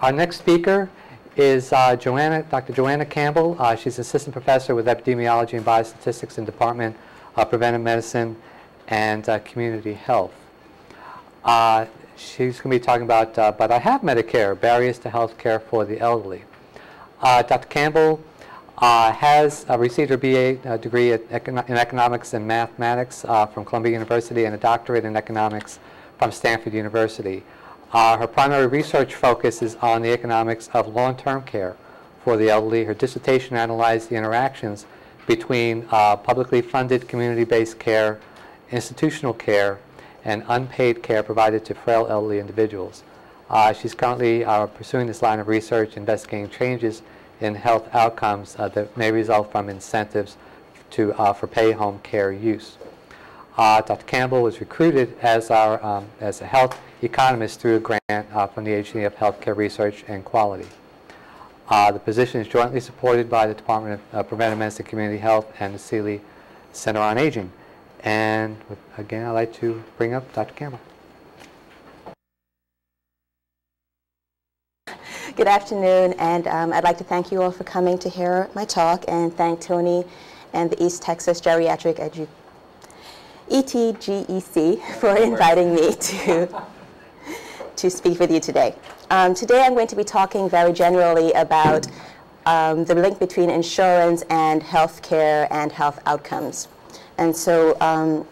Our next speaker is Dr. Joanna Campbell. She's assistant professor with epidemiology and biostatistics in Department of Preventive Medicine and Community Health. She's going to be talking about, but I have Medicare, barriers to health care for the elderly. Dr. Campbell has received her BA degree in economics and mathematics from Columbia University and a doctorate in economics from Stanford University. Her primary research focus is on the economics of long-term care for the elderly. Her dissertation analyzed the interactions between publicly funded community-based care, institutional care, and unpaid care provided to frail elderly individuals. She's currently pursuing this line of research, investigating changes in health outcomes that may result from incentives for pay-home care use. Dr. Campbell was recruited as a health economist through a grant from the Agency of Healthcare Research and Quality. The position is jointly supported by the Department of Preventive Medicine and Community Health and the Seeley Center on Aging. And again, I'd like to bring up Dr. Campbell. Good afternoon, and I'd like to thank you all for coming to hear my talk, and thank Tony and the East Texas Geriatric ETGEC for inviting me to speak with you today. Today I'm going to be talking very generally about the link between insurance and health care and health outcomes. And so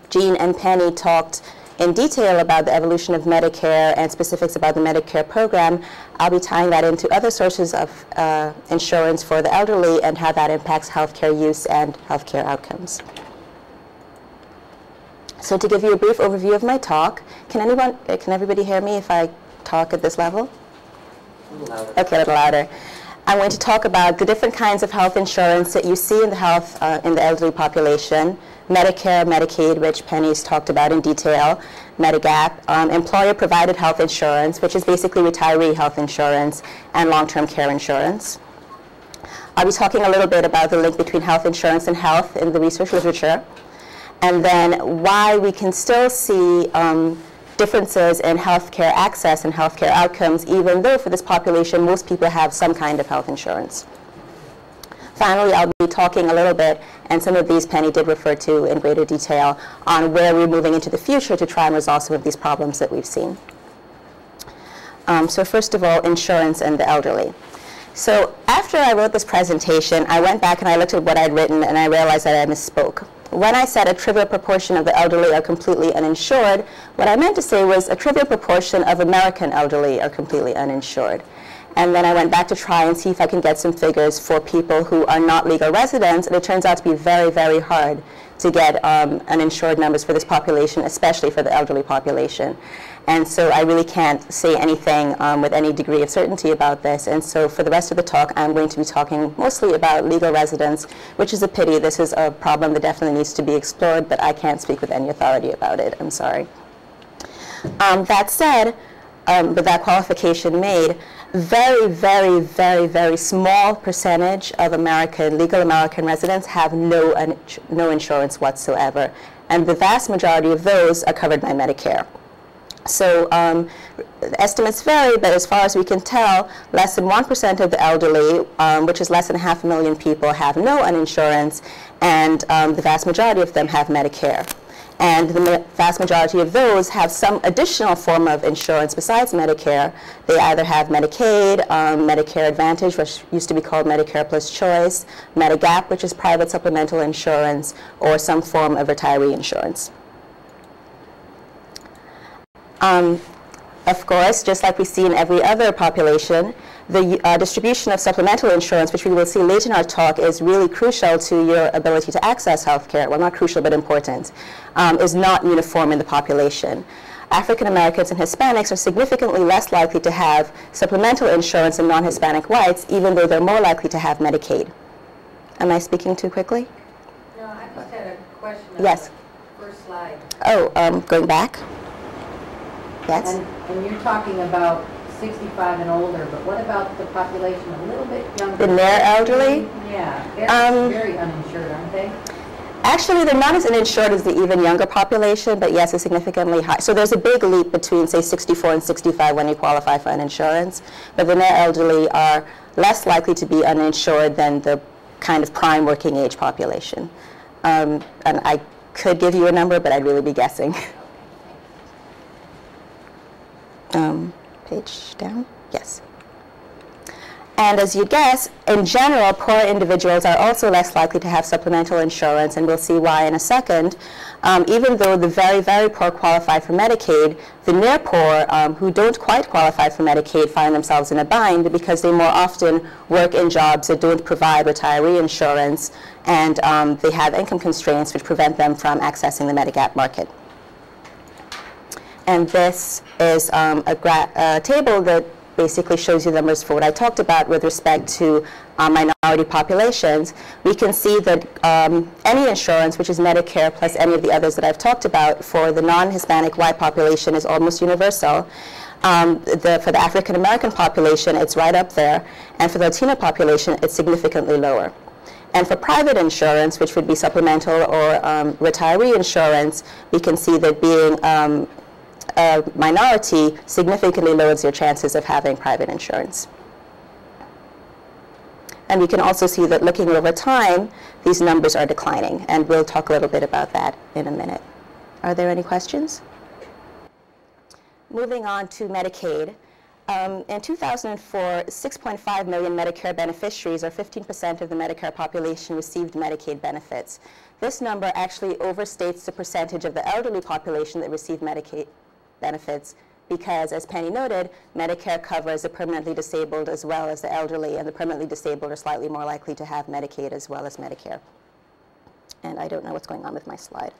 Jean and Penny talked in detail about the evolution of Medicare and specifics about the Medicare program. I'll be tying that into other sources of insurance for the elderly and how that impacts healthcare use and healthcare outcomes. So to give you a brief overview of my talk, can everybody hear me if I talk at this level? Okay, a little louder. I'm going to talk about the different kinds of health insurance that you see in the elderly population: Medicare, Medicaid, which Penny's talked about in detail, Medigap, employer-provided health insurance, which is basically retiree health insurance, and long-term care insurance. I'll be talking a little bit about the link between health insurance and health in the research literature, and then why we can still see differences in healthcare access and healthcare outcomes, even though for this population most people have some kind of health insurance. Finally, I'll be talking a little bit, and some of these Penny did refer to in greater detail, on where we're moving into the future to try and resolve some of these problems that we've seen. So first of all, insurance and the elderly. So after I wrote this presentation, I went back and I looked at what I'd written, and I realized that I misspoke. When I said a trivial proportion of the elderly are completely uninsured, what I meant to say was a trivial proportion of American elderly are completely uninsured. And then I went back to try and see if I can get some figures for people who are not legal residents, and it turns out to be very, very hard to get uninsured numbers for this population, especially for the elderly population. And so I really can't say anything with any degree of certainty about this. And so for the rest of the talk, I'm going to be talking mostly about legal residents, which is a pity. This is a problem that definitely needs to be explored, but I can't speak with any authority about it. I'm sorry. That said, with that qualification made, very, very, very, very small percentage of legal American residents have no insurance whatsoever. And the vast majority of those are covered by Medicare. So estimates vary, but as far as we can tell, less than 1% of the elderly, which is less than 500,000 people, have no uninsurance, and the vast majority of them have Medicare. And the vast majority of those have some additional form of insurance besides Medicare. They either have Medicaid, Medicare Advantage, which used to be called Medicare+Choice, Medigap, which is private supplemental insurance, or some form of retiree insurance. Of course, just like we see in every other population, the distribution of supplemental insurance, which we will see later in our talk, is really crucial to your ability to access health care. Well, not crucial, but important, is not uniform in the population. African Americans and Hispanics are significantly less likely to have supplemental insurance than non-Hispanic whites, even though they're more likely to have Medicaid. Am I speaking too quickly? No, I just had a question. Yes. On the first slide. Oh, going back? Yes. And you're talking about 65 and older, but what about the population a little bit younger? The near elderly? Yeah, they're very uninsured, aren't they? Actually, they're not as uninsured as the even younger population, but yes, it's significantly high. So there's a big leap between, say, 64 and 65 when you qualify for uninsurance, but the near elderly are less likely to be uninsured than the kind of prime working age population. And I could give you a number, but I'd really be guessing. Page down, yes. And as you'd guess, in general, poor individuals are also less likely to have supplemental insurance, and we'll see why in a second. Even though the very, very poor qualify for Medicaid, the near poor who don't quite qualify for Medicaid find themselves in a bind because they more often work in jobs that don't provide retiree insurance, and they have income constraints which prevent them from accessing the Medigap market. And this is a table that basically shows you the numbers for what I talked about with respect to minority populations. We can see that any insurance, which is Medicare plus any of the others that I've talked about, for the non-Hispanic white population is almost universal. For the African American population, it's right up there. And for the Latino population, it's significantly lower. And for private insurance, which would be supplemental or retiree insurance, we can see that being a minority significantly lowers your chances of having private insurance. And we can also see that looking over time, these numbers are declining, and we'll talk a little bit about that in a minute. Are there any questions? Moving on to Medicaid. In 2004, 6.5 million Medicare beneficiaries, or 15% of the Medicare population, received Medicaid benefits. This number actually overstates the percentage of the elderly population that received Medicaid benefits because, as Penny noted, Medicare covers the permanently disabled as well as the elderly, and the permanently disabled are slightly more likely to have Medicaid as well as Medicare. And I don't know what's going on with my slide.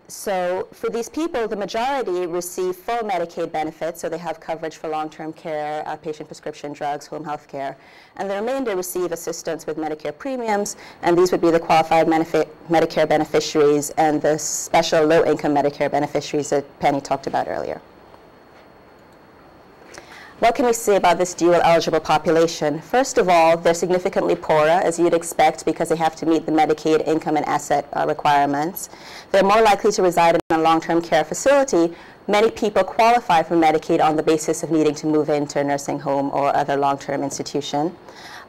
So for these people, the majority receive full Medicaid benefits, so they have coverage for long-term care, outpatient prescription drugs, home health care, and the remainder receive assistance with Medicare premiums, and these would be the qualified Medicare beneficiaries and the special low-income Medicare beneficiaries that Penny talked about earlier. What can we say about this dual-eligible population? First of all, they're significantly poorer, as you'd expect, because they have to meet the Medicaid income and asset requirements. They're more likely to reside in a long-term care facility. Many people qualify for Medicaid on the basis of needing to move into a nursing home or other long-term institution.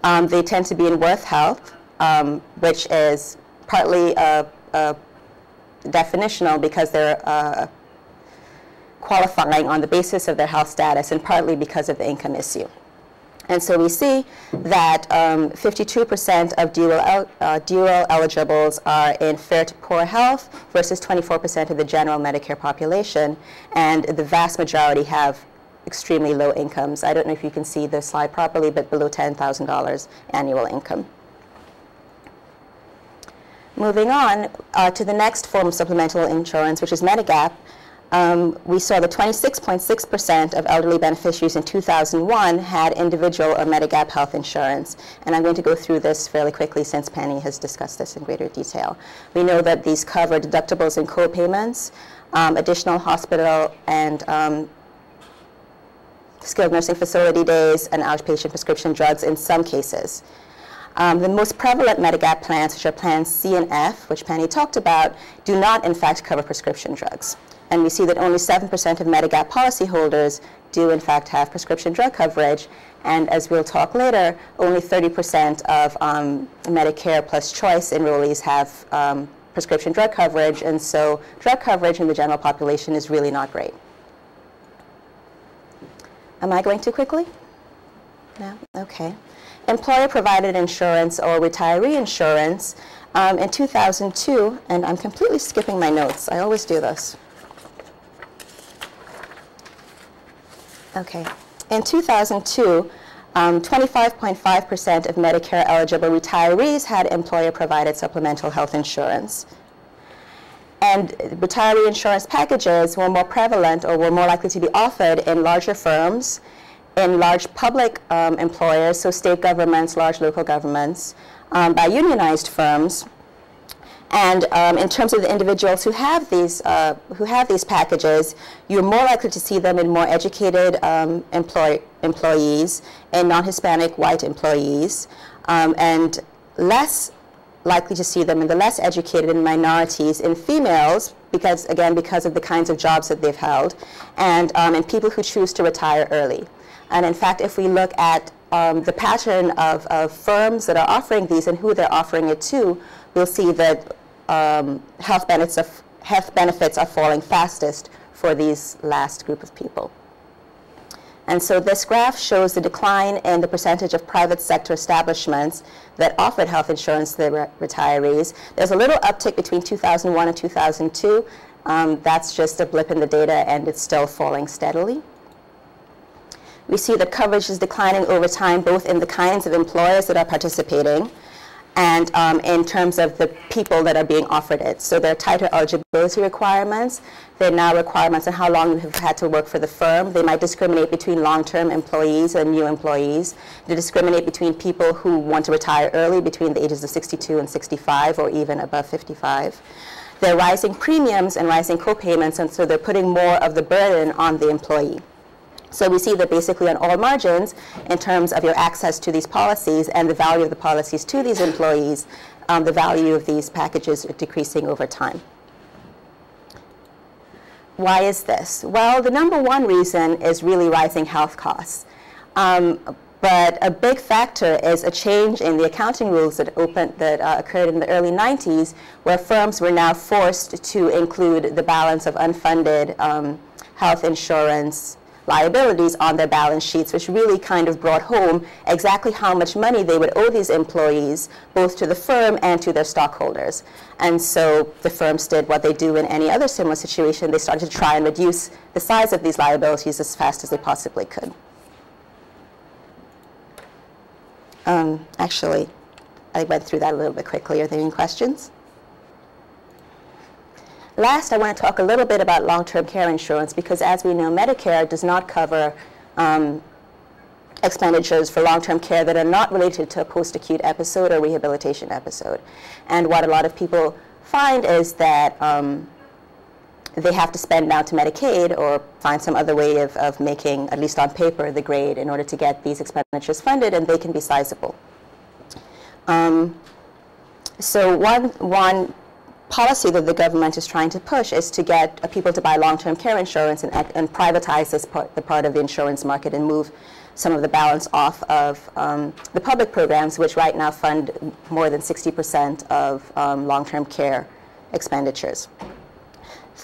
They tend to be in worth health, which is partly definitional because they're qualifying on the basis of their health status, and partly because of the income issue. And so we see that 52% of dual eligibles are in fair to poor health versus 24% of the general Medicare population, and the vast majority have extremely low incomes. I don't know if you can see the slide properly, but below $10,000 annual income. Moving on to the next form of supplemental insurance, which is Medigap. We saw that 26.6% of elderly beneficiaries in 2001 had individual or Medigap health insurance. And I'm going to go through this fairly quickly since Penny has discussed this in greater detail. We know that these cover deductibles and co-payments, additional hospital and skilled nursing facility days, and outpatient prescription drugs in some cases. The most prevalent Medigap plans, which are plans C and F, which Penny talked about, do not in fact cover prescription drugs. And we see that only 7% of Medigap policyholders do in fact have prescription drug coverage. And as we'll talk later, only 30% of Medicare plus Choice enrollees have prescription drug coverage. And so drug coverage in the general population is really not great. Am I going too quickly? No? Okay. Employer-provided insurance or retiree insurance. In 2002, and I'm completely skipping my notes. I always do this. Okay. In 2002, 25.5% of Medicare-eligible retirees had employer-provided supplemental health insurance. And retiree insurance packages were more prevalent or were more likely to be offered in larger firms, in large public employers, so state governments, large local governments, by unionized firms. And in terms of the individuals who have these packages, you're more likely to see them in more educated employees and non-Hispanic white employees, and less likely to see them in the less educated and minorities, in females, because of the kinds of jobs that they've held, and in people who choose to retire early. And in fact, if we look at the pattern of firms that are offering these and who they're offering it to, we'll see that health benefits are falling fastest for these last group of people. And so this graph shows the decline in the percentage of private sector establishments that offered health insurance to their retirees. There's a little uptick between 2001 and 2002. That's just a blip in the data, and it's still falling steadily. We see that coverage is declining over time, both in the kinds of employers that are participating and in terms of the people that are being offered it. So there are tighter eligibility requirements. There are now requirements on how long you have had to work for the firm. They might discriminate between long-term employees and new employees. They discriminate between people who want to retire early, between the ages of 62 and 65, or even above 55. There are rising premiums and rising co-payments, and so they're putting more of the burden on the employee. So we see that basically on all margins, in terms of your access to these policies and the value of the policies to these employees, the value of these packages are decreasing over time. Why is this? Well, the number one reason is really rising health costs. But a big factor is a change in the accounting rules that occurred in the early 90s, where firms were now forced to include the balance of unfunded health insurance liabilities on their balance sheets, which really kind of brought home exactly how much money they would owe these employees, both to the firm and to their stockholders. And so the firms did what they do in any other similar situation. They started to try and reduce the size of these liabilities as fast as they possibly could. Actually, I went through that a little bit quickly. Are there any questions? Last, I want to talk a little bit about long-term care insurance, because as we know, Medicare does not cover expenditures for long-term care that are not related to a post-acute episode or rehabilitation episode. And what a lot of people find is that they have to spend now to Medicaid or find some other way of making, at least on paper, the grade in order to get these expenditures funded, and they can be sizable. So one policy that the government is trying to push is to get people to buy long-term care insurance and privatize the part of the insurance market and move some of the balance off of the public programs, which right now fund more than 60% of long-term care expenditures.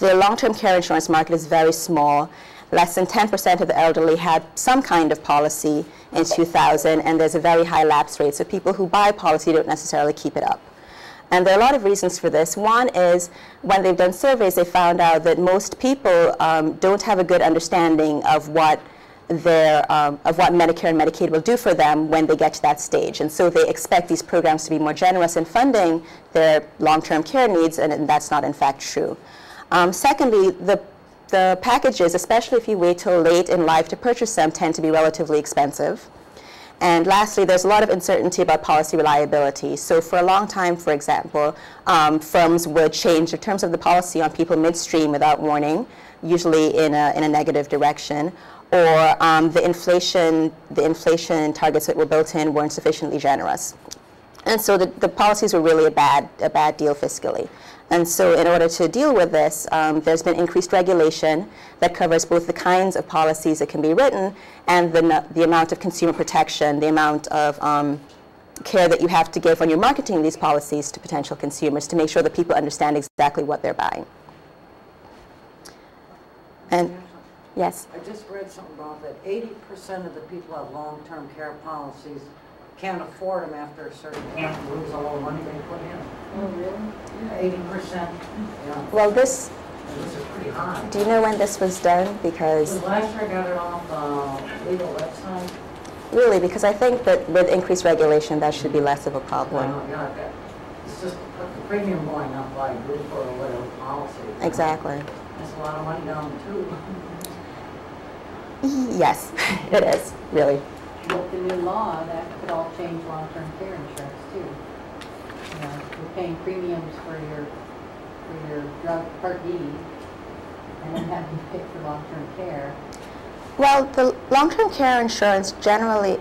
The long-term care insurance market is very small. Less than 10% of the elderly had some kind of policy in 2000, and there's a very high lapse rate. So people who buy a policy don't necessarily keep it up. And there are a lot of reasons for this. One is when they've done surveys, they found out that most people don't have a good understanding of what Medicare and Medicaid will do for them when they get to that stage. And so they expect these programs to be more generous in funding their long-term care needs, and that's not in fact true. Secondly, the packages, especially if you wait till late in life to purchase them, tend to be relatively expensive. And lastly, there's a lot of uncertainty about policy reliability. So for a long time, for example, firms would change the terms of the policy on people midstream without warning, usually in a negative direction, or the inflation targets that were built in weren't sufficiently generous. And so the policies were really a bad deal fiscally. And so in order to deal with this, there's been increased regulation that covers both the kinds of policies that can be written and the amount of consumer protection, the amount of care that you have to give when you're marketing these policies to potential consumers to make sure that people understand exactly what they're buying. And yes? I just read something about that 80% of the people have long-term care policies can't afford them after a certain point, lose all the money they put in. Oh, really? 80%. Yeah. Well, this This is pretty high. do you know when this was done? Because Last year I got it off the legal website. really, because I think that with increased regulation, that should be less of a problem. Yeah, it's just the premium going up by a group or whatever policy. Exactly. That's a lot of money down too. Yes, it is, really. With the new law, that could all change long-term care insurance too. You know, you're paying premiums for your drug Part D, and then having to pay for long-term care. Well, the long-term care insurance generally,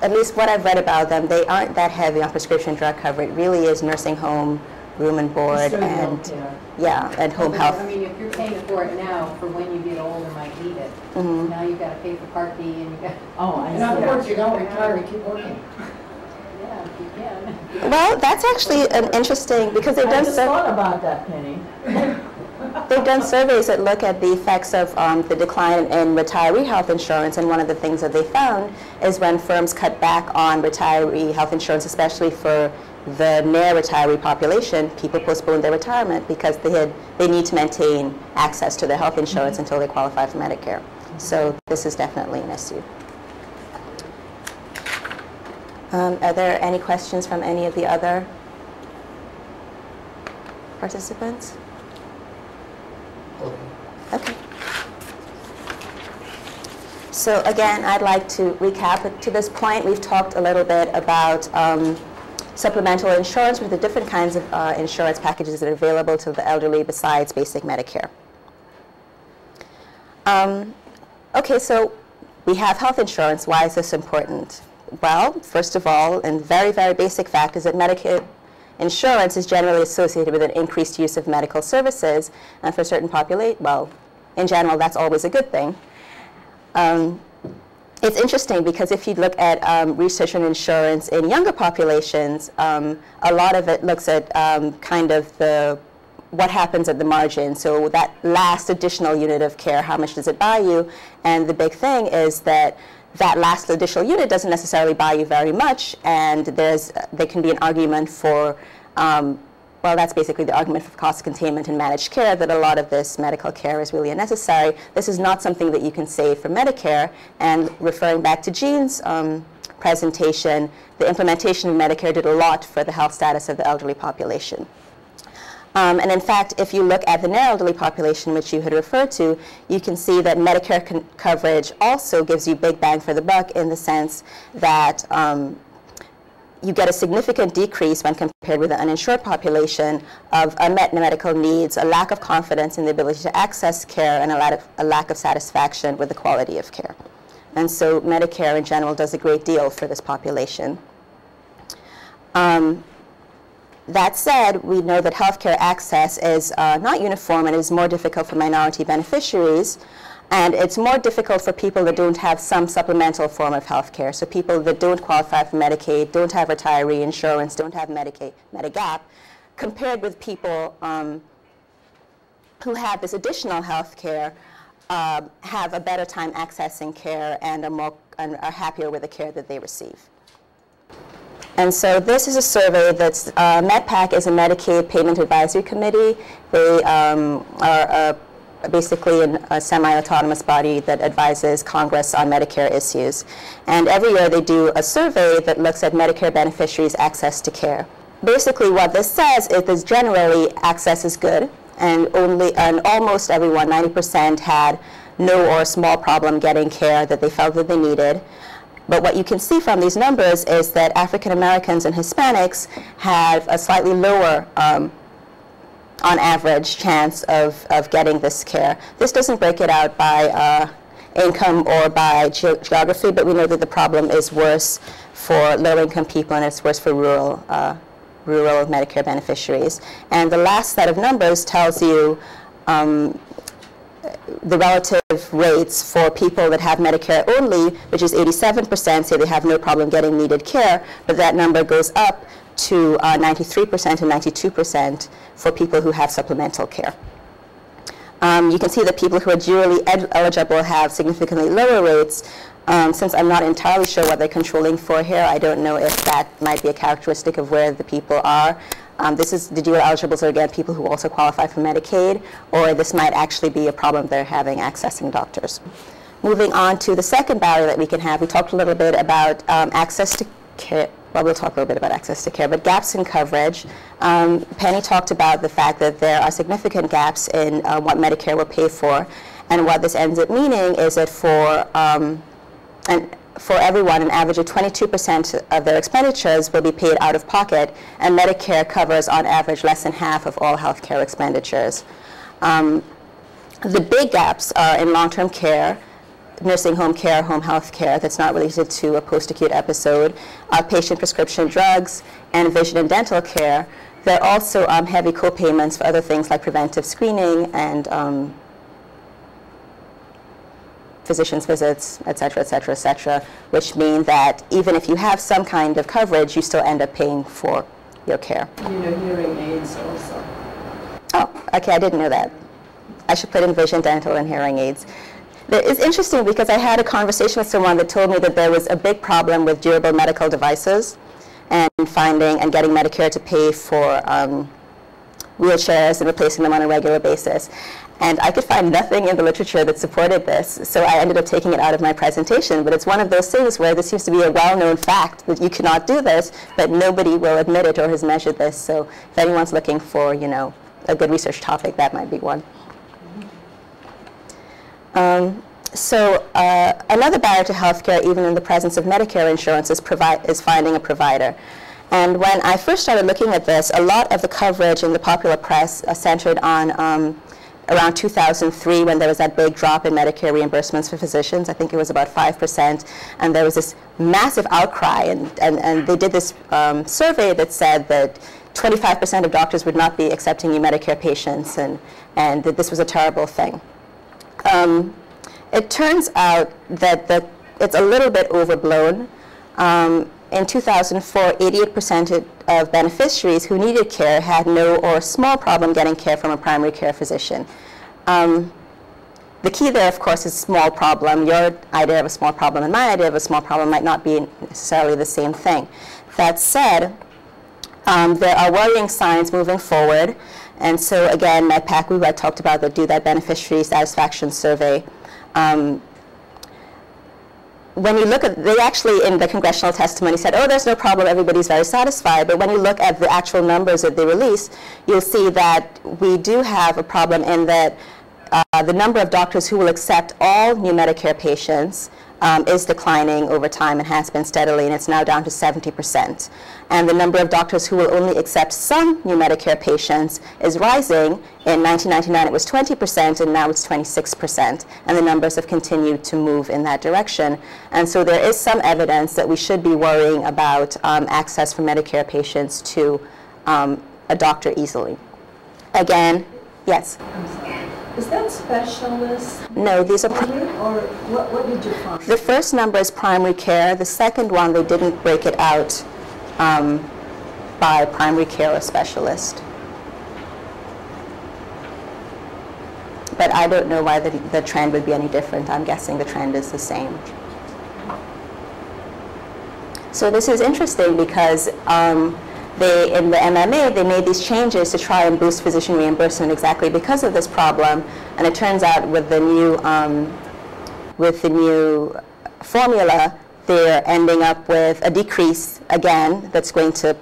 at least what I've read about them, they aren't that heavy on prescription drug cover. It really is nursing home, room and board, and and home health. I mean, if you're paying for it now for when you get old and might need it, now you've got to pay for Part D and you got. In other words, you don't retire, you keep working. Yeah, if you can. Well, that's actually an interesting, because they've I done just thought about that, Penny. they've done surveys that look at the effects of the decline in retiree health insurance, and one of the things that they found is when firms cut back on retiree health insurance, especially for the near retiree population, people postponed their retirement because they need to maintain access to their health insurance until they qualify for Medicare. So this is definitely an issue. Are there any questions from any of the other participants? Okay. So again, I'd like to recap. To this point, we've talked a little bit about supplemental insurance with the different kinds of insurance packages that are available to the elderly besides basic Medicare. Okay, so we have health insurance. Why is this important? Well, first of all, and very, very basic fact is that Medicaid insurance is generally associated with an increased use of medical services, and for certain well, in general, that's always a good thing. It's interesting because if you look at research on insurance in younger populations, a lot of it looks at kind of what happens at the margin. So that last additional unit of care, how much does it buy you? And the big thing is that that last additional unit doesn't necessarily buy you very much, and there can be an argument for, well, that's basically the argument for cost containment and managed care, that a lot of this medical care is really unnecessary. This is not something that you can save for Medicare, and referring back to Jean's presentation, the implementation of Medicare did a lot for the health status of the elderly population. And in fact, if you look at the near elderly population, which you had referred to, you can see that Medicare coverage also gives you big bang for the buck in the sense that you get a significant decrease when compared with the uninsured population of unmet medical needs, a lack of confidence in the ability to access care, and a lack of satisfaction with the quality of care. And so Medicare in general does a great deal for this population. That said, we know that healthcare access is not uniform and is more difficult for minority beneficiaries, and it's more difficult for people that don't have some supplemental form of healthcare. So people that don't qualify for Medicaid, don't have retiree insurance, don't have Medigap, compared with people who have this additional healthcare, have a better time accessing care and are happier with the care that they receive. And so this is a survey that's, MedPAC is a Medicaid Payment Advisory Committee. They are basically a semi-autonomous body that advises Congress on Medicare issues. And every year they do a survey that looks at Medicare beneficiaries' access to care. Basically what this says is that generally access is good, and almost everyone, 90%, had no or small problem getting care that they felt that they needed. But what you can see from these numbers is that African Americans and Hispanics have a slightly lower, on average, chance of getting this care. This doesn't break it out by income or by geography, but we know that the problem is worse for low-income people and it's worse for rural Medicare beneficiaries. And the last set of numbers tells you the relative rates for people that have Medicare only, which is 87%, say they have no problem getting needed care, but that number goes up to 93% and 92% for people who have supplemental care. You can see that people who are dually eligible have significantly lower rates. Since I'm not entirely sure what they're controlling for here, I don't know if that might be a characteristic of where the people are. This is the dual eligibles are again people who also qualify for Medicaid, or this might actually be a problem they're having accessing doctors. Moving on to the second barrier that we can have, we talked a little bit about access to care. Well, we'll talk a little bit about access to care, but gaps in coverage. Penny talked about the fact that there are significant gaps in what Medicare will pay for, and what this ends up meaning is that for everyone, an average of 22% of their expenditures will be paid out of pocket, and Medicare covers on average less than half of all health care expenditures. The big gaps are in long-term care. nursing home care, home health care that's not related to a post-acute episode, outpatient prescription drugs, and vision and dental care. There are also heavy co-payments for other things like preventive screening and physician's visits, et cetera, which mean that even if you have some kind of coverage, you still end up paying for your care. Hearing aids also. Oh, okay, I didn't know that. I should put in vision, dental, and hearing aids. It's interesting because I had a conversation with someone that told me that there was a big problem with durable medical devices and finding and getting Medicare to pay for wheelchairs and replacing them on a regular basis. And I could find nothing in the literature that supported this, so I ended up taking it out of my presentation. But it's one of those things where there seems to be a well-known fact that you cannot do this, but nobody will admit it or has measured this. So if anyone's looking for, a good research topic, that might be one. Another barrier to healthcare, even in the presence of Medicare insurance, is finding a provider. And when I first started looking at this, a lot of the coverage in the popular press centered on around 2003, when there was that big drop in Medicare reimbursements for physicians. I think it was about 5%. And there was this massive outcry. And they did this survey that said that 25% of doctors would not be accepting new Medicare patients, and that this was a terrible thing. It turns out that it's a little bit overblown. In 2004, 88% of beneficiaries who needed care had no or small problem getting care from a primary care physician. The key there, of course, is small problem. Your idea of a small problem and my idea of a small problem might not be necessarily the same thing. That said, there are worrying signs moving forward. And so again, MedPAC, who I talked about, that do that beneficiary satisfaction survey. When you look at, they actually in the congressional testimony said, oh, there's no problem, everybody's very satisfied. But when you look at the actual numbers that they release, you'll see that we do have a problem in that the number of doctors who will accept all new Medicare patients is declining over time and has been steadily, and it's now down to 70%. And the number of doctors who will only accept some new Medicare patients is rising. In 1999, it was 20%, and now it's 26%. And the numbers have continued to move in that direction. And so there is some evidence that we should be worrying about access for Medicare patients to a doctor easily. Again, yes? I'm sorry. Is that specialist? No, these are... Or what did you find? The first number is primary care. The second one, they didn't break it out by primary care or specialist. But I don't know why the trend would be any different. I'm guessing the trend is the same. So this is interesting because in the MMA, they made these changes to try and boost physician reimbursement exactly because of this problem. And it turns out with the new formula, they're ending up with a decrease again that's going to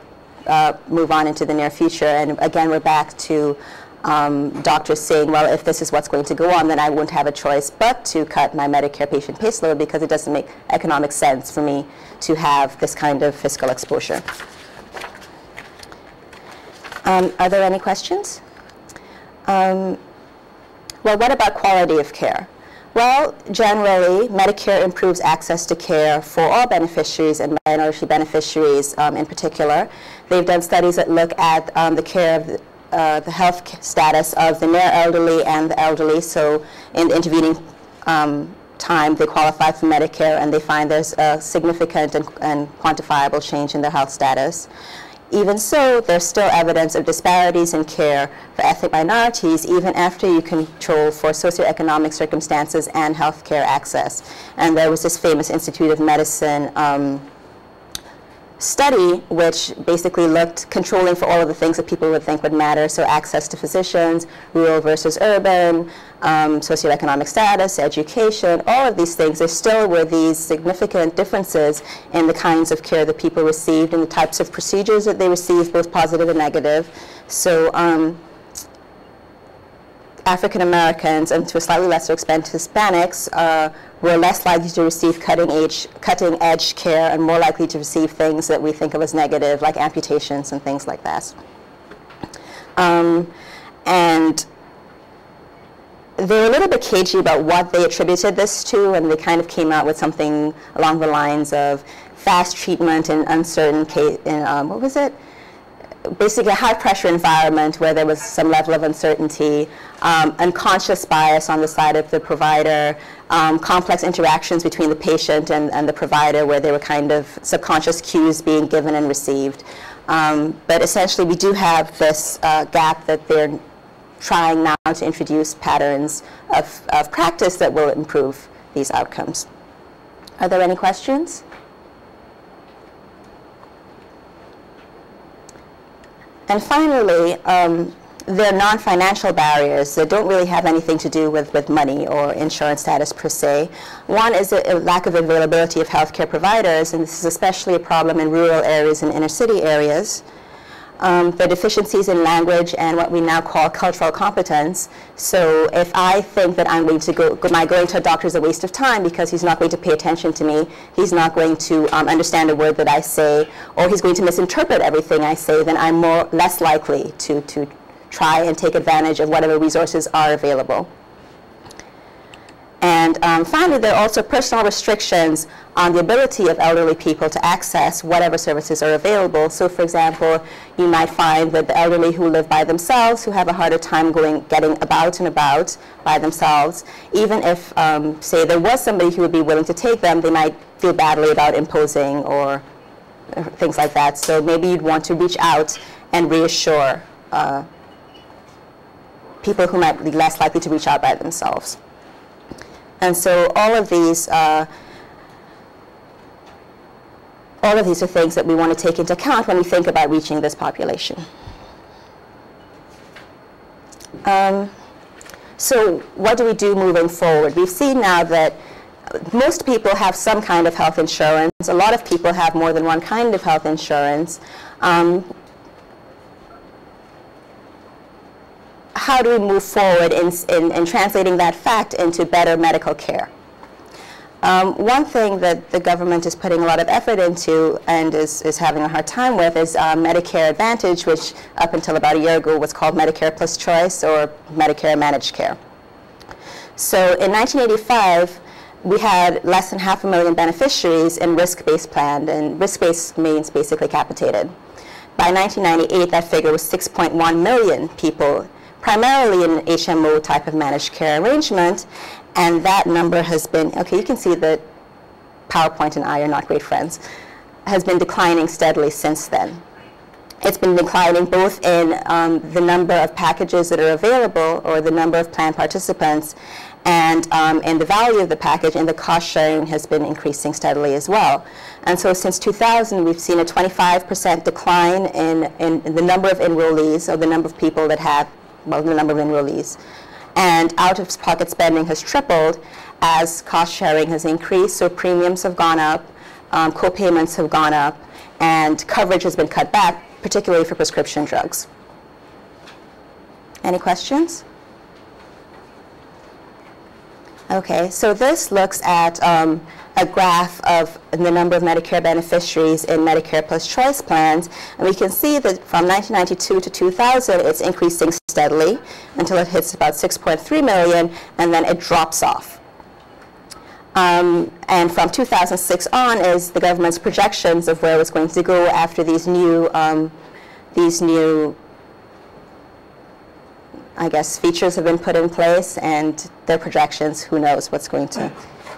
move on into the near future. And again, we're back to doctors saying, well, if this is what's going to go on, then I won't have a choice but to cut my Medicare patient caseload because it doesn't make economic sense for me to have this kind of fiscal exposure. Are there any questions? Well, what about quality of care? Well, generally, Medicare improves access to care for all beneficiaries and minority beneficiaries in particular. They've done studies that look at the care of the health status of the near elderly and the elderly. So in the intervening time, they qualify for Medicare, and they find there's a significant and quantifiable change in their health status. Even so, there's still evidence of disparities in care for ethnic minorities even after you control for socioeconomic circumstances and health care access. And there was this famous Institute of Medicine study which basically looked controlling for all of the things that people would think would matter, so access to physicians, rural versus urban, socioeconomic status, education, all of these things. There still were these significant differences in the kinds of care that people received and the types of procedures that they received, both positive and negative. So African Americans, and to a slightly lesser extent Hispanics, were less likely to receive cutting-edge care and more likely to receive things that we think of as negative, like amputations and things like that. And they were a little bit cagey about what they attributed this to, and they kind of came out with something along the lines of fast treatment in uncertain case, what was it? Basically a high-pressure environment where there was some level of uncertainty, unconscious bias on the side of the provider, complex interactions between the patient and the provider where there were kind of subconscious cues being given and received. But essentially we do have this gap that they're trying now to introduce patterns of practice that will improve these outcomes. Are there any questions? And finally, there are non-financial barriers that don't really have anything to do with money or insurance status per se. One is a lack of availability of healthcare providers, and this is especially a problem in rural areas and inner city areas. The deficiencies in language and what we now call cultural competence. So if I think that I'm going to my going to a doctor is a waste of time because he's not going to pay attention to me, he's not going to understand a word that I say, or he's going to misinterpret everything I say, then I'm less likely to try and take advantage of whatever resources are available. And finally, there are also personal restrictions on the ability of elderly people to access whatever services are available. So for example, you might find that the elderly who live by themselves, who have a harder time getting about and about by themselves, even if, say, there was somebody who would be willing to take them, they might feel badly about imposing or things like that. So maybe you'd want to reach out and reassure people who might be less likely to reach out by themselves. And so all of these are things that we want to take into account when we think about reaching this population. So what do we do moving forward? We've seen now that most people have some kind of health insurance. A lot of people have more than one kind of health insurance. How do we move forward in translating that fact into better medical care? One thing that the government is putting a lot of effort into and is having a hard time with is Medicare Advantage, which up until about a year ago was called Medicare+Choice or Medicare Managed Care. So in 1985, we had less than 500,000 beneficiaries in risk-based plan, and risk-based means basically capitated. By 1998, that figure was 6.1 million people, primarily in an HMO type of managed care arrangement, and that number has been, okay, you can see that PowerPoint and I are not great friends, has been declining steadily since then. It's been declining both in the number of packages that are available or the number of plan participants, and in the value of the package, and the cost sharing has been increasing steadily as well. And so since 2000, we've seen a 25% decline in the number of enrollees, or the number of people that have, well, the number of enrollees. And out-of-pocket spending has tripled as cost sharing has increased, so premiums have gone up, co-payments have gone up, and coverage has been cut back, particularly for prescription drugs. Any questions? Okay, so this looks at a graph of the number of Medicare beneficiaries in Medicare+Choice plans, and we can see that from 1992 to 2000, it's increasing steadily until it hits about 6.3 million, and then it drops off. And from 2006 on is the government's projections of where it's going to go after these new I guess, features have been put in place, and their projections, who knows what's going to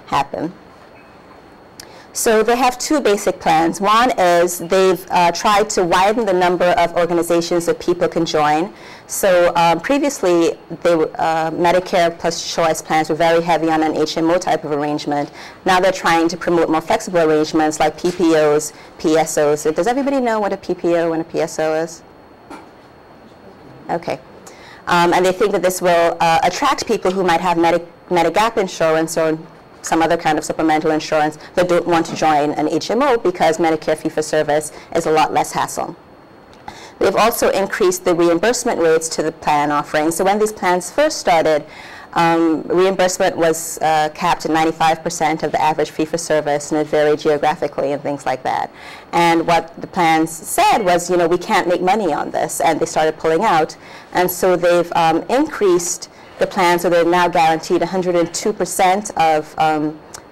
happen. So they have two basic plans. One is they've tried to widen the number of organizations that people can join. So previously, Medicare+Choice plans were very heavy on an HMO type of arrangement. Now they're trying to promote more flexible arrangements like PPOs, PSOs. Does everybody know what a PPO and a PSO is? Okay. And they think that this will attract people who might have Medigap insurance or some other kind of supplemental insurance that don't want to join an HMO because Medicare fee-for-service is a lot less hassle. They've also increased the reimbursement rates to the plan offering. So when these plans first started, reimbursement was capped at 95% of the average fee-for-service, and it varied geographically and things like that. And what the plans said was, we can't make money on this, and they started pulling out. And so they've increased the plans where they're now guaranteed 102% of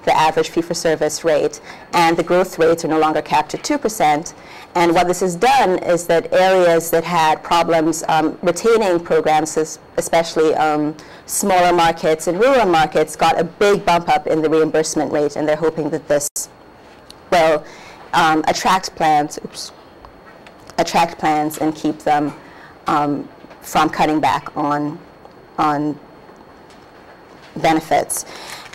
the average fee-for-service rate, and the growth rates are no longer capped at 2%. And what this has done is that areas that had problems retaining programs, especially smaller markets and rural markets, got a big bump up in the reimbursement rate, and they're hoping that this will attract plans and keep them from cutting back on benefits.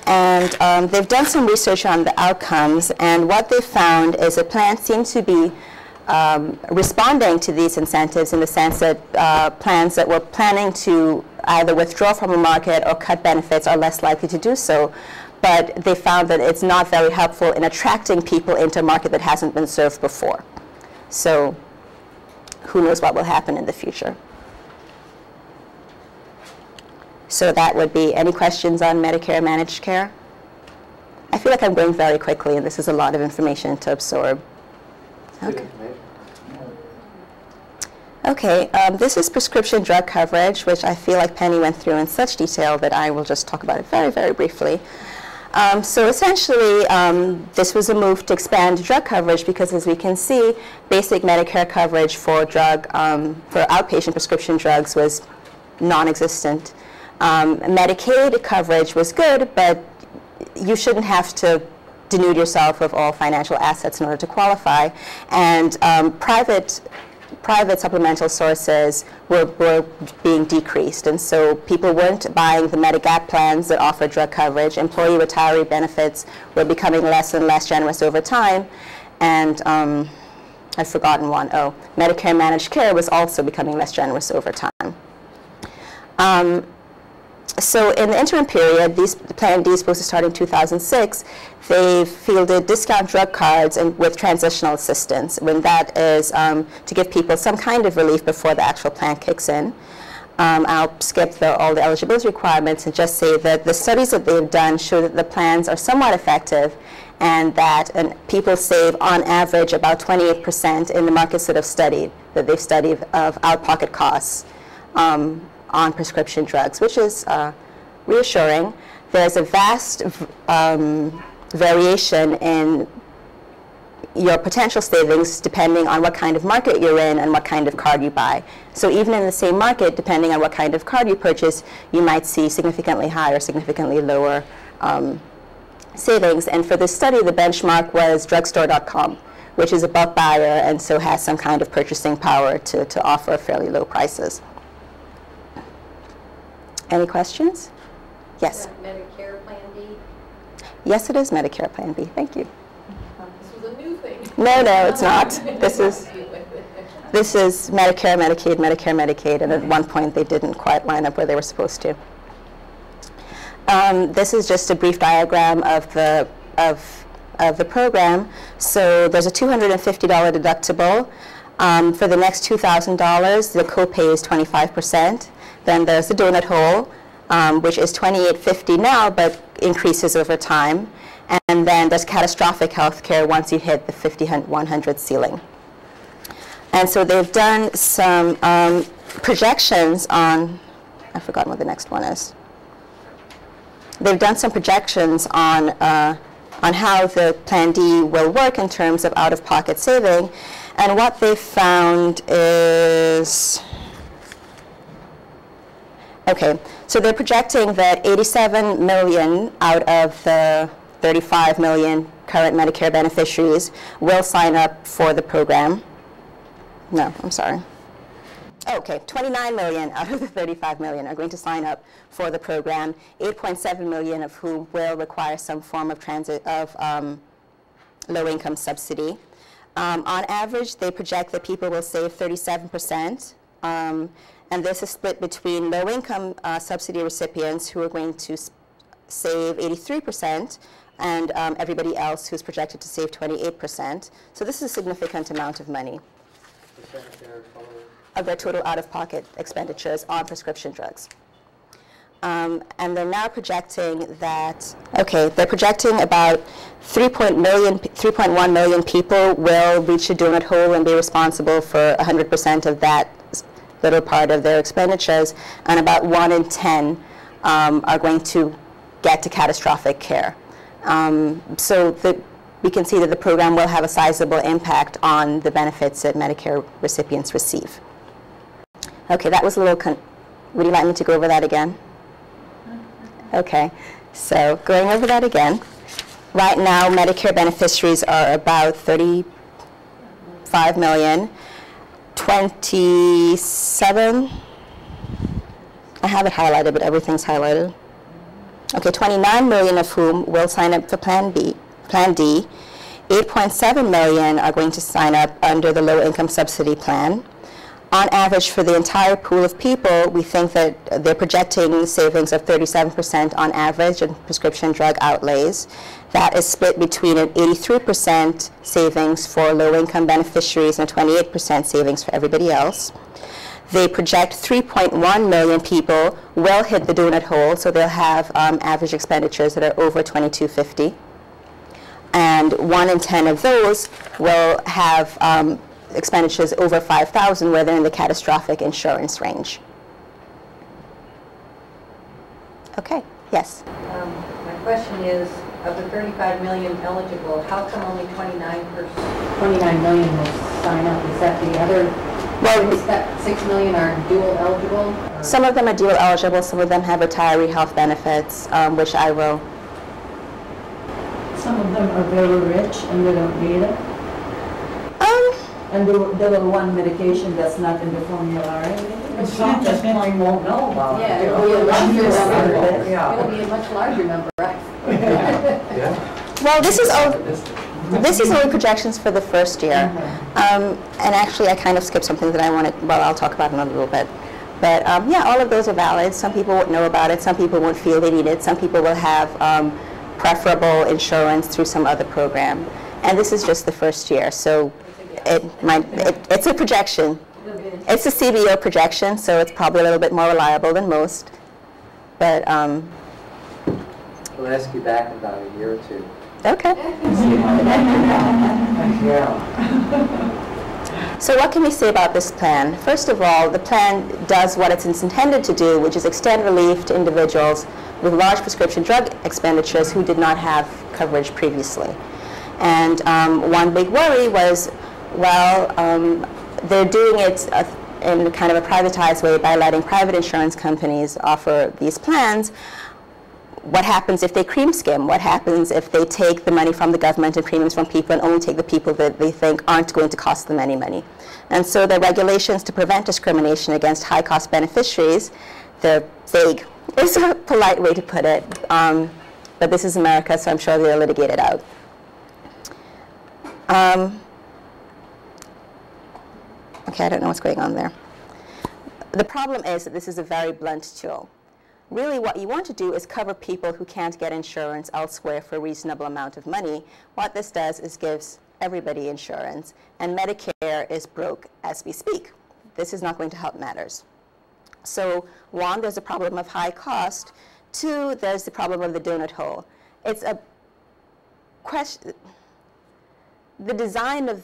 And they've done some research on the outcomes, and what they found is that plans seem to be responding to these incentives in the sense that plans that were planning to either withdraw from a market or cut benefits are less likely to do so. But they found that it's not very helpful in attracting people into a market that hasn't been served before. So who knows what will happen in the future. So that would be, any questions on Medicare managed care? I feel like I'm going very quickly, and this is a lot of information to absorb. Okay. Okay, this is prescription drug coverage, which I feel like Penny went through in such detail that I will just talk about it very, very briefly. So essentially, this was a move to expand drug coverage because, as we can see, basic Medicare coverage for outpatient prescription drugs was non-existent. Medicaid coverage was good, but you shouldn't have to denude yourself of all financial assets in order to qualify. And private supplemental sources were being decreased, and so people weren't buying the Medigap plans that offer drug coverage. Employee retiree benefits were becoming less and less generous over time, and I've forgotten one. Oh, Medicare managed care was also becoming less generous over time. So in the interim period, Plan D is supposed to start in 2006. They've fielded discount drug cards and with transitional assistance, when that is to give people some kind of relief before the actual plan kicks in. I'll skip all the eligibility requirements and just say that the studies that they've done show that the plans are somewhat effective, and that people save on average about 28% in the markets that they've studied of out-of-pocket costs on prescription drugs, which is reassuring. There's a vast variation in your potential savings depending on what kind of market you're in and what kind of card you buy. So even in the same market, depending on what kind of card you purchase, you might see significantly higher or significantly lower savings. And for this study, the benchmark was drugstore.com, which is a bulk buyer and so has some kind of purchasing power to offer fairly low prices. Any questions? Yes. Is that Medicare Plan B? Yes, it is Medicare Plan B. Thank you. This was a new thing. No, it's not. This is Medicare, Medicaid, Medicare, Medicaid, and at one point they didn't quite line up where they were supposed to. This is just a brief diagram of the program. So there's a $250 deductible. For the next $2,000, the copay is 25%. Then there's the donut hole, which is $28.50 now, but increases over time. And then there's catastrophic health care once you hit the 5,100 ceiling. And so they've done some projections on, I've forgotten what the next one is. They've done some projections on how the Plan D will work in terms of out-of-pocket saving. And what they found is, okay, so they're projecting that 87 million out of the 35 million current Medicare beneficiaries will sign up for the program. No, I'm sorry. Okay, 29 million out of the 35 million are going to sign up for the program, 8.7 million of whom will require some form of low-income subsidy. On average, they project that people will save 37%. And this is split between low-income subsidy recipients who are going to save 83%, and everybody else who's projected to save 28%. So this is a significant amount of money of their total out-of-pocket expenditures on prescription drugs. And they're now projecting that, okay, they're projecting about 3.1 million people will reach a donut hole and be responsible for 100% of that little part of their expenditures, and about 1 in 10 are going to get to catastrophic care. So we can see that the program will have a sizable impact on the benefits that Medicare recipients receive. Okay, that was a little, would you like me to go over that again? Okay, so going over that again. Right now, Medicare beneficiaries are about 35 million. 27, I have it highlighted, but everything's highlighted. Okay, 29 million of whom will sign up for Plan D. 8.7 million are going to sign up under the low-income subsidy plan. On average, for the entire pool of people, we think that they're projecting savings of 37% on average in prescription drug outlays. That is split between an 83% savings for low-income beneficiaries and a 28% savings for everybody else. They project 3.1 million people will hit the donut hole, so they'll have average expenditures that are over $22.50. And 1 in 10 of those will have expenditures over $5,000, where they're in the catastrophic insurance range. Okay, yes? My question is, of the 35 million eligible, how come only 29 million will sign up? Is that the other, Well, 6 million are dual eligible? Or? some of them are dual eligible, some of them have retiree health benefits, which I will. Some of them are very rich and they don't need it. And they will want medication that's not in the formulary. And some just plain won't know about it. Yeah, it'll be a larger number. Yeah. It'll be a much larger number, right? Well, this is only projections for the first year. And actually, I kind of skipped something that I wanted, well, I'll talk about in a little bit. But yeah, all of those are valid. Some people won't know about it. Some people won't feel they need it. Some people will have preferable insurance through some other program. And this is just the first year, so it's a projection. It's a CBO projection, so it's probably a little bit more reliable than most. But We'll ask you back in about a year or two. okay. Yeah. So what can we say about this plan? First of all, the plan does what it's intended to do, which is extend relief to individuals with large prescription drug expenditures who did not have coverage previously. And one big worry was, well, they're doing it in kind of a privatized way by letting private insurance companies offer these plans. What happens if they cream skim? What happens if they take the money from the government and premiums from people and only take the people that they think aren't going to cost them any money? And so the regulations to prevent discrimination against high-cost beneficiaries, they're vague. It's a polite way to put it. But this is America, so I'm sure they'll litigate it out. Okay, I don't know what's going on there. The problem is that this is a very blunt tool. Really, what you want to do is cover people who can't get insurance elsewhere for a reasonable amount of money. What this does is gives everybody insurance, and Medicare is broke as we speak. This is not going to help matters. So, 1, there's a problem of high cost. 2, there's the problem of the donut hole. It's a question. The design of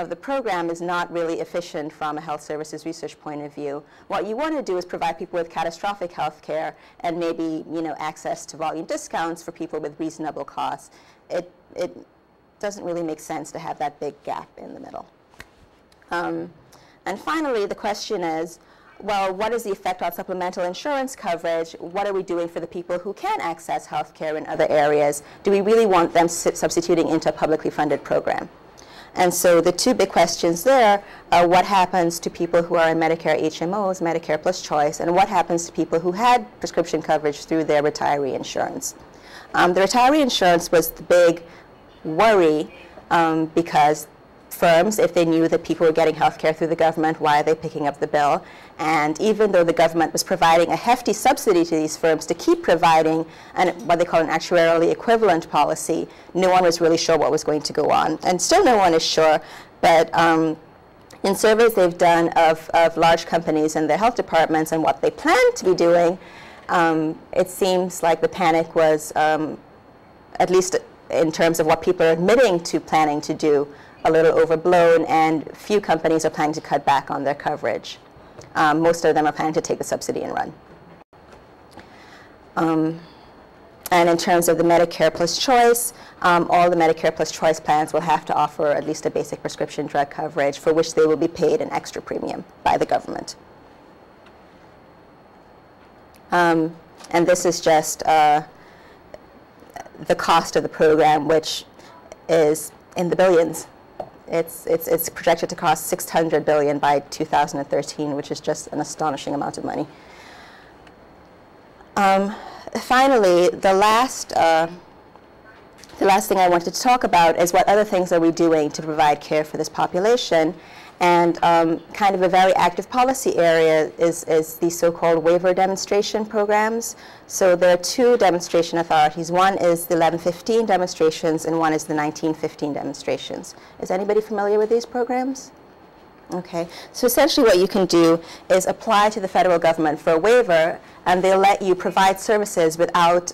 the program is not really efficient from a health services research point of view. What you want to do is provide people with catastrophic health care and maybe, access to volume discounts for people with reasonable costs. It doesn't really make sense to have that big gap in the middle. And finally, the question is, well, what is the effect on supplemental insurance coverage? What are we doing for the people who can access health care in other areas? Do we really want them substituting into a publicly funded program? And so the 2 big questions there are what happens to people who are in Medicare HMOs, Medicare plus Choice, and what happens to people who had prescription coverage through their retiree insurance. The retiree insurance was the big worry because firms, if they knew that people were getting health care through the government, why are they picking up the bill? And even though the government was providing a hefty subsidy to these firms to keep providing what they call an actuarially equivalent policy, no one was really sure what was going to go on. And still no one is sure, but in surveys they've done of large companies and their health departments and what they plan to be doing, it seems like the panic was, at least in terms of what people are admitting to planning to do, a little overblown, and few companies are planning to cut back on their coverage. Most of them are planning to take the subsidy and run. And in terms of the Medicare plus choice, all the Medicare plus choice plans will have to offer at least a basic prescription drug coverage for which they will be paid an extra premium by the government. And this is just the cost of the program, which is in the billions. It's projected to cost $600 billion by 2013, which is just an astonishing amount of money. Finally, the last thing I wanted to talk about is what other things are we doing to provide care for this population. And kind of a very active policy area is the so-called waiver demonstration programs. So there are two demonstration authorities. One is the 1115 demonstrations, and one is the 1915 demonstrations. Is anybody familiar with these programs? Okay, so essentially what you can do is apply to the federal government for a waiver, and they'll let you provide services without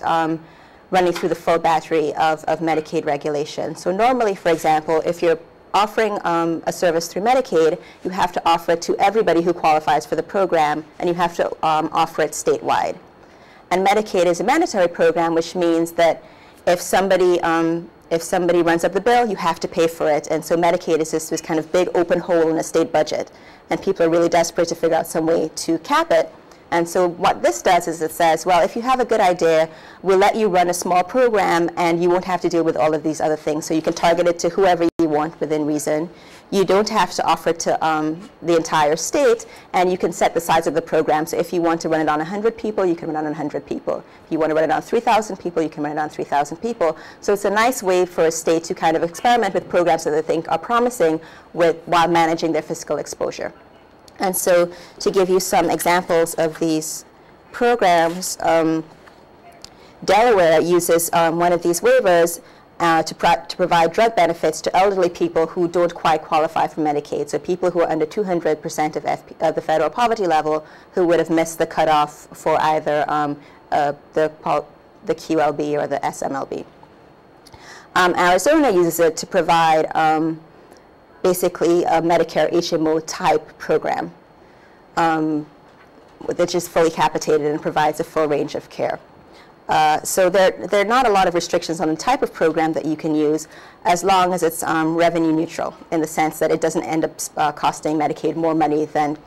running through the full battery of Medicaid regulation. So normally, for example, if you're offering a service through Medicaid, you have to offer it to everybody who qualifies for the program, and you have to offer it statewide. And Medicaid is a mandatory program, which means that if somebody runs up the bill, you have to pay for it. And so Medicaid is this kind of big open hole in a state budget. And people are really desperate to figure out some way to cap it. And so what this does is it says, well, if you have a good idea, we'll let you run a small program, and you won't have to deal with all of these other things. So you can target it to whoever you want within reason. You don't have to offer it to the entire state, and you can set the size of the program. So if you want to run it on 100 people, you can run it on 100 people. If you want to run it on 3,000 people, you can run it on 3,000 people. So it's a nice way for a state to kind of experiment with programs that they think are promising while managing their fiscal exposure. And so to give you some examples of these programs, Delaware uses one of these waivers to provide drug benefits to elderly people who don't quite qualify for Medicaid. So people who are under 200% of the federal poverty level, who would have missed the cutoff for either the QLB or the SMLB. Arizona uses it to provide basically a Medicare HMO type program, which is fully capitated and provides a full range of care. So there are not a lot of restrictions on the type of program that you can use, as long as it's revenue neutral, in the sense that it doesn't end up costing Medicaid more money than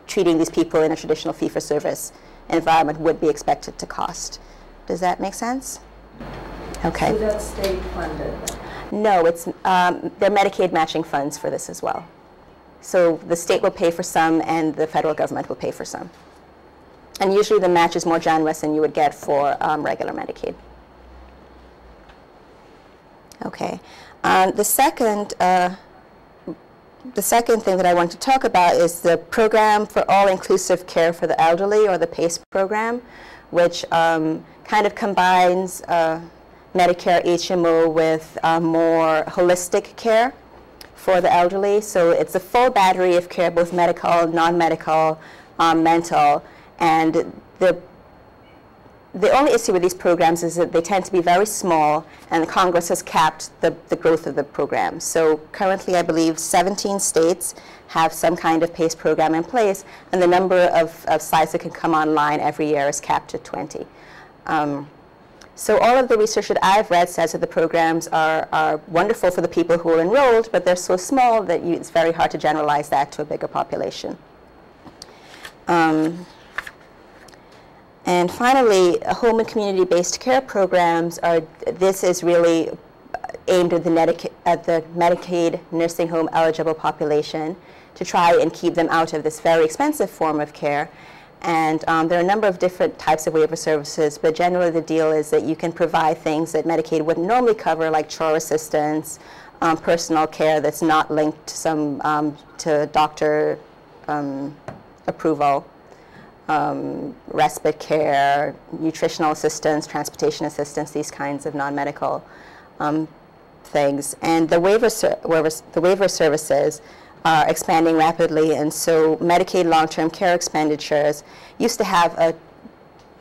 treating these people in a traditional fee-for-service environment would be expected to cost. Does that make sense? Okay. So that's state funded? No, it's they're Medicaid matching funds for this as well. So the state will pay for some, and the federal government will pay for some. And usually the match is more generous than you would get for regular Medicaid. Okay. The second thing that I want to talk about is the Program for All-Inclusive Care for the Elderly, or the PACE program, which kind of combines Medicare HMO with more holistic care for the elderly. So it's a full battery of care, both medical, non-medical, mental. And the only issue with these programs is that they tend to be very small, and Congress has capped the growth of the program. So currently, I believe 17 states have some kind of PACE program in place, and the number of sites that can come online every year is capped at 20. So all of the research that I've read says that the programs are wonderful for the people who are enrolled, but they're so small that it's very hard to generalize that to a bigger population. And finally, home and community-based care programs this is really aimed at the Medicaid nursing home eligible population to try and keep them out of this very expensive form of care. And there are a number of different types of waiver services, but generally the deal is that you can provide things that Medicaid wouldn't normally cover, like chore assistance, personal care that's not linked to doctor approval, respite care, nutritional assistance, transportation assistance, these kinds of non-medical things. And the waiver services are expanding rapidly, and so Medicaid long-term care expenditures used to have a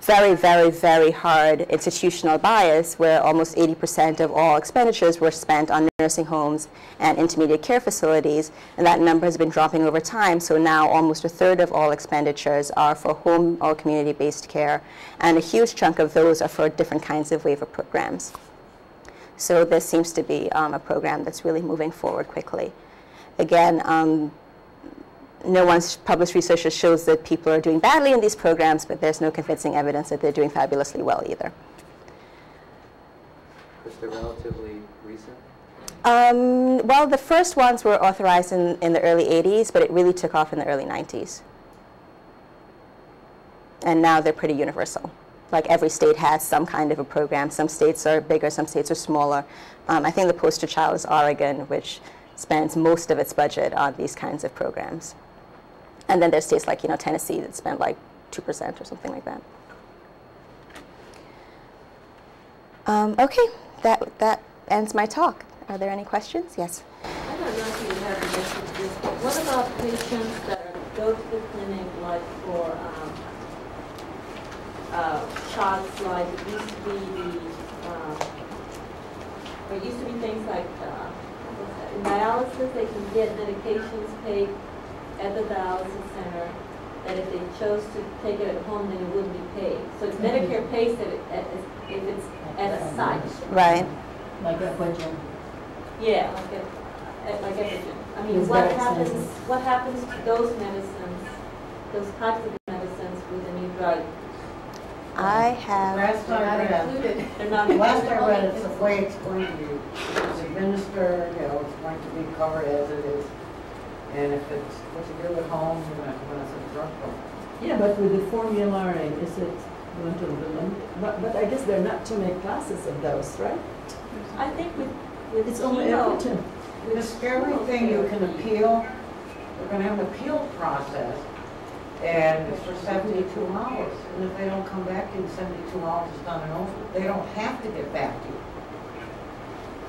very, very, very hard institutional bias where almost 80% of all expenditures were spent on nursing homes and intermediate care facilities, and that number has been dropping over time. So now almost a third of all expenditures are for home or community-based care, and a huge chunk of those are for different kinds of waiver programs. So this seems to be a program that's really moving forward quickly. Again, no one's published research that shows that people are doing badly in these programs, but there's no convincing evidence that they're doing fabulously well either. Was they relatively recent? Well, the first ones were authorized in the early 80s, but it really took off in the early 90s. And now they're pretty universal. Like every state has some kind of a program. Some states are bigger, some states are smaller. I think the poster child is Oregon, which spends most of its budget on these kinds of programs. And then there's states like, Tennessee that spend like 2% or something like that. Okay, that ends my talk. Are there any questions? Yes. I don't know if you have an answer to this, but what about patients that go to the clinic like for shots like it used to be things like in dialysis they can get medications paid at the dialysis center that if they chose to take it at home then it wouldn't be paid. So it's Medicare pays it if it's at a site. Right. Like a budget. Yeah, like Epigen. I mean, It's what very happens? expensive. What happens to those medicines, those types of medicines with a new drug? I have. Last I read, They're not last I included. read, it's the way it's going to be. It's administered, it's going to be covered as it is. And if it's what you do at home, you're going to have to run a drug program. Yeah, but with the formulary, is it going to be limited? But I guess there are not too many classes of those, right? I think with It's only chemo, Epigen. The scary thing, you can appeal, we're going to have an appeal process, and it's for 72 hours. And if they don't come back in 72 hours, it's done and over. They don't have to get back to you.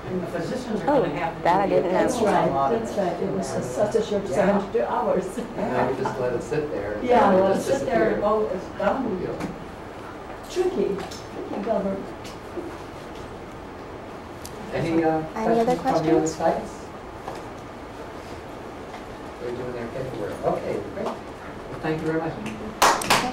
And the physicians are going to have to that I do the didn't know. That's appeal. right, that's right. It was such a short Yeah. 72 hours. No, we just let it sit there. Yeah, It let just it sit there. disappeared. Oh, it's done. Tricky government. Any other questions from the other questions? sites? They're doing their paperwork. Okay, great. Well, thank you very much. Okay.